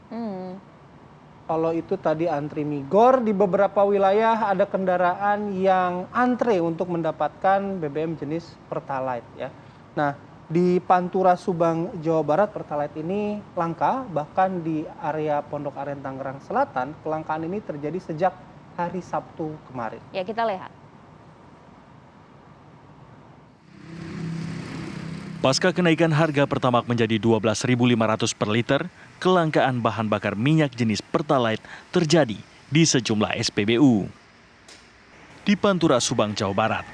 Hmm. Kalau itu tadi antri Migor, di beberapa wilayah ada kendaraan yang antre untuk mendapatkan BBM jenis Pertalite ya. Nah, di Pantura Subang, Jawa Barat, Pertalite ini langka, bahkan di area Pondok Aren Tangerang Selatan, kelangkaan ini terjadi sejak hari Sabtu kemarin. Ya, kita lihat. Pasca kenaikan harga Pertamax menjadi Rp12.500 per liter, kelangkaan bahan bakar minyak jenis Pertalite terjadi di sejumlah SPBU. Di Pantura Subang, Jawa Barat,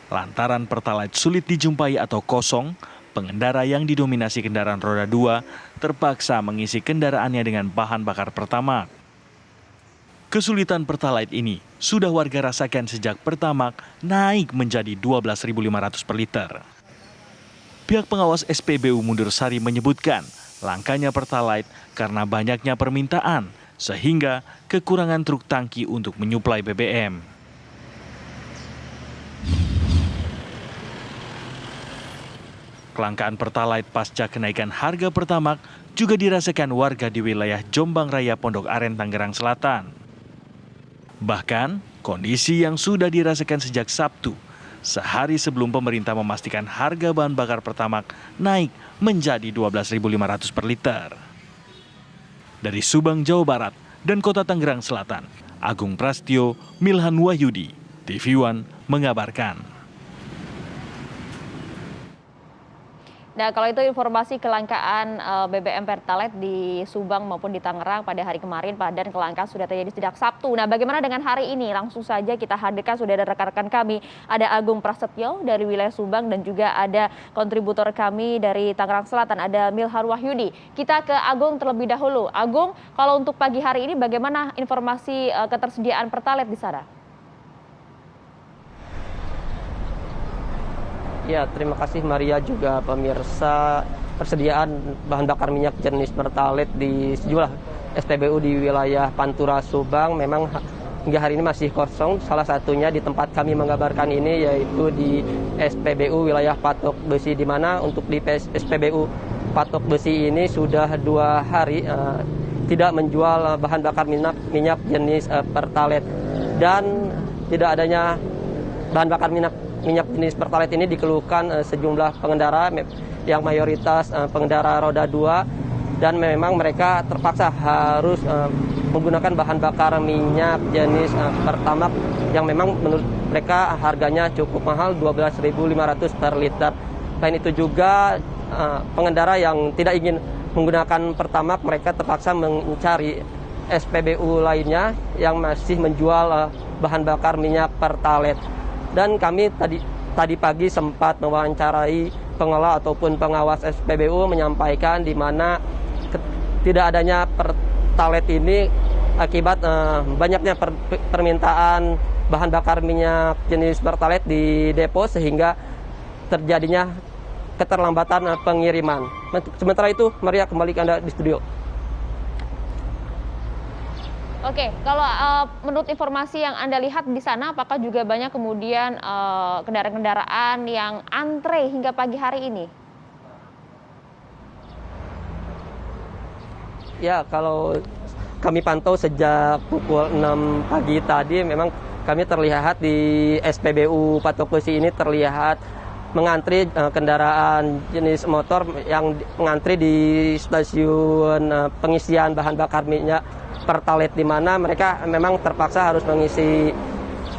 lantaran Pertalite sulit dijumpai atau kosong, pengendara yang didominasi kendaraan roda 2 terpaksa mengisi kendaraannya dengan bahan bakar Pertamax. Kesulitan Pertalite ini sudah warga rasakan sejak Pertamax naik menjadi Rp12.500 per liter. Pihak pengawas SPBU Mundur Sari menyebutkan langkanya Pertalite karena banyaknya permintaan sehingga kekurangan truk tangki untuk menyuplai BBM. Kelangkaan Pertalite pasca kenaikan harga Pertamax juga dirasakan warga di wilayah Jombang Raya, Pondok Aren, Tangerang Selatan. Bahkan, kondisi yang sudah dirasakan sejak Sabtu, sehari sebelum pemerintah memastikan harga bahan bakar Pertamax naik menjadi Rp12.500 per liter. Dari Subang, Jawa Barat, dan Kota Tangerang Selatan, Agung Prastyo, Milhan Wahyudi, TV One mengabarkan. Nah, kalau itu informasi kelangkaan BBM Pertalite di Subang maupun di Tangerang pada hari kemarin, dan kelangkaan sudah terjadi sejak Sabtu. Nah, bagaimana dengan hari ini? Langsung saja kita hadirkan, sudah ada rekan-rekan kami, ada Agung Prasetyo dari wilayah Subang dan juga ada kontributor kami dari Tangerang Selatan, ada Milhan Wahyudi. Kita ke Agung terlebih dahulu. Agung, kalau untuk pagi hari ini bagaimana informasi ketersediaan Pertalite di sana? Ya, terima kasih Maria, juga pemirsa. Persediaan bahan bakar minyak jenis Pertalite di sejumlah SPBU di wilayah Pantura Subang memang hingga hari ini masih kosong. Salah satunya di tempat kami mengabarkan ini yaitu di SPBU wilayah Patok Besi, di mana untuk di SPBU Patok Besi ini sudah 2 hari tidak menjual bahan bakar minyak jenis Pertalite, dan tidak adanya bahan bakar minyak jenis Pertalite ini dikeluhkan sejumlah pengendara yang mayoritas pengendara roda 2, dan memang mereka terpaksa harus menggunakan bahan bakar minyak jenis Pertamax yang memang menurut mereka harganya cukup mahal, Rp12.500 per liter. Selain itu juga pengendara yang tidak ingin menggunakan Pertamax, mereka terpaksa mencari SPBU lainnya yang masih menjual bahan bakar minyak Pertalite. Dan kami tadi pagi sempat mewawancarai pengelola ataupun pengawas SPBU, menyampaikan di mana tidak adanya Pertalite ini akibat banyaknya permintaan bahan bakar minyak jenis Pertalite di depo, sehingga terjadinya keterlambatan pengiriman. Sementara itu, Maria, kembali ke Anda di studio. Oke, kalau menurut informasi yang Anda lihat di sana, apakah juga banyak kemudian kendaraan-kendaraan yang antre hingga pagi hari ini? Ya, kalau kami pantau sejak pukul 6 pagi tadi, memang kami terlihat di SPBU Patok Besi ini terlihat mengantri kendaraan jenis motor yang mengantri di stasiun pengisian bahan bakar minyak Pertalite, di mana mereka memang terpaksa harus mengisi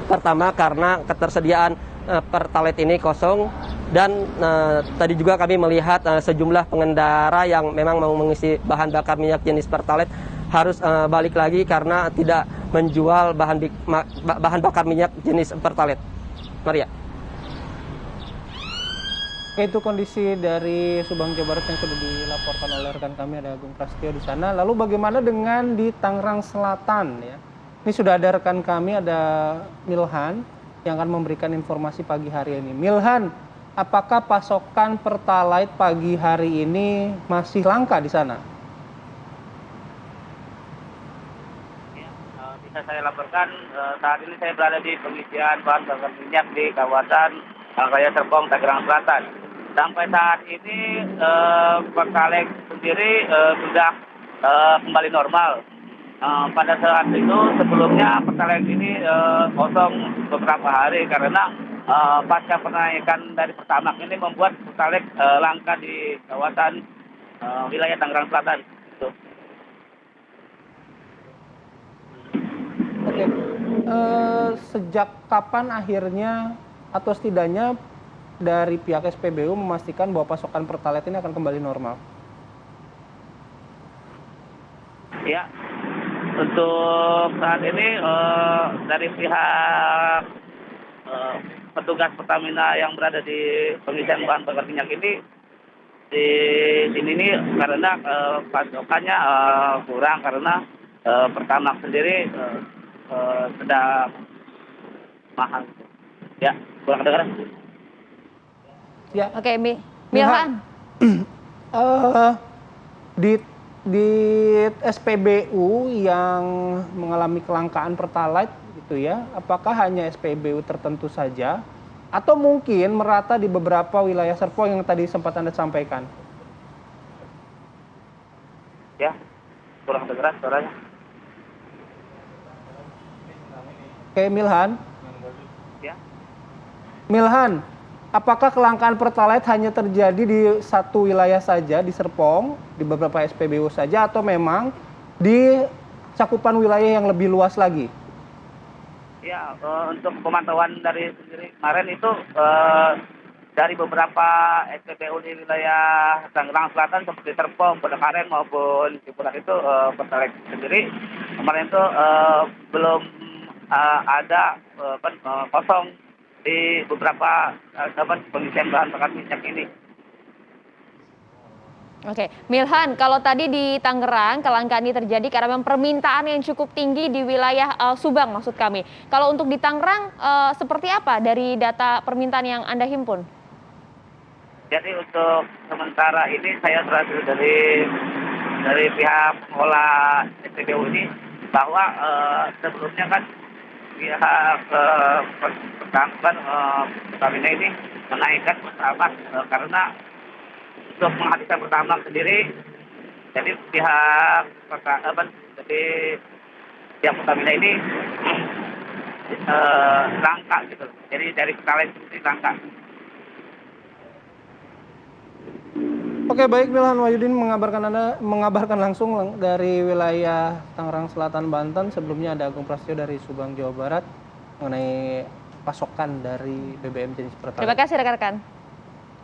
pertama karena ketersediaan Pertalite ini kosong. Dan tadi juga kami melihat sejumlah pengendara yang memang mau mengisi bahan bakar minyak jenis Pertalite harus balik lagi karena tidak menjual bahan bakar minyak jenis Pertalite. Maria. Itu kondisi dari Subang, Jawa Barat yang sudah dilaporkan oleh rekan kami, ada Agung Prasetyo di sana. Lalu bagaimana dengan di Tangerang Selatan ya? Ini sudah ada rekan kami, ada Milhan yang akan memberikan informasi pagi hari ini. Milhan, apakah pasokan Pertalite pagi hari ini masih langka di sana? Ya, bisa saya laporkan, saat ini saya berada di pengisian bahan bakar minyak di kawasan Raya Serpong, Tangerang Selatan. Sampai saat ini Pertalite sendiri sudah kembali normal. Pada saat itu sebelumnya Pertalite ini kosong beberapa hari karena pasca penaikan dari Pertamax ini membuat Pertalite langka di kawasan wilayah Tangerang Selatan. Gitu. Oke, sejak kapan akhirnya atau setidaknya dari pihak SPBU memastikan bahwa pasokan Pertalite ini akan kembali normal? Ya, untuk saat ini dari pihak petugas Pertamina yang berada di pengisian bahan bakar minyak ini di sini nih karena pasokannya kurang karena Pertamax sendiri sedang mahal. Ya, kurang dengar. Ya, Oke, Milhan. Di SPBU yang mengalami kelangkaan Pertalite gitu ya, apakah hanya SPBU tertentu saja atau mungkin merata di beberapa wilayah Serpong yang tadi sempat Anda sampaikan? Ya, kurang dengar suaranya. Oke, Milhan. Ya. Milhan, apakah kelangkaan Pertalite hanya terjadi di satu wilayah saja, di Serpong, di beberapa SPBU saja, atau memang di cakupan wilayah yang lebih luas lagi? Ya, untuk pemantauan dari sendiri kemarin itu dari beberapa SPBU di wilayah Tangerang Selatan seperti Serpong, Padakaren maupun Ciputat itu Pertalite sendiri kemarin itu belum ada kosong di beberapa pengisian bahan bakar minyak ini. Oke, Milhan, kalau tadi di Tangerang kelangkaan ini terjadi karena memang permintaan yang cukup tinggi di wilayah Subang maksud kami. Kalau untuk di Tangerang seperti apa dari data permintaan yang Anda himpun? Jadi untuk sementara ini saya terakhir dari pihak pengelola SPBU ini bahwa sebelumnya kan pihak Pertamina ini menaikkan Pertamax karena untuk menghabiskan Pertamax sendiri, jadi pihak Pertamina ini langka gitu. Jadi dari Pertalite sendiri langka. Oke, baik, Milhan Wahyudin mengabarkan langsung dari wilayah Tangerang Selatan, Banten. Sebelumnya ada Agung Prasetyo dari Subang, Jawa Barat mengenai pasokan dari BBM jenis Pertalite. Terima kasih rekan-rekan.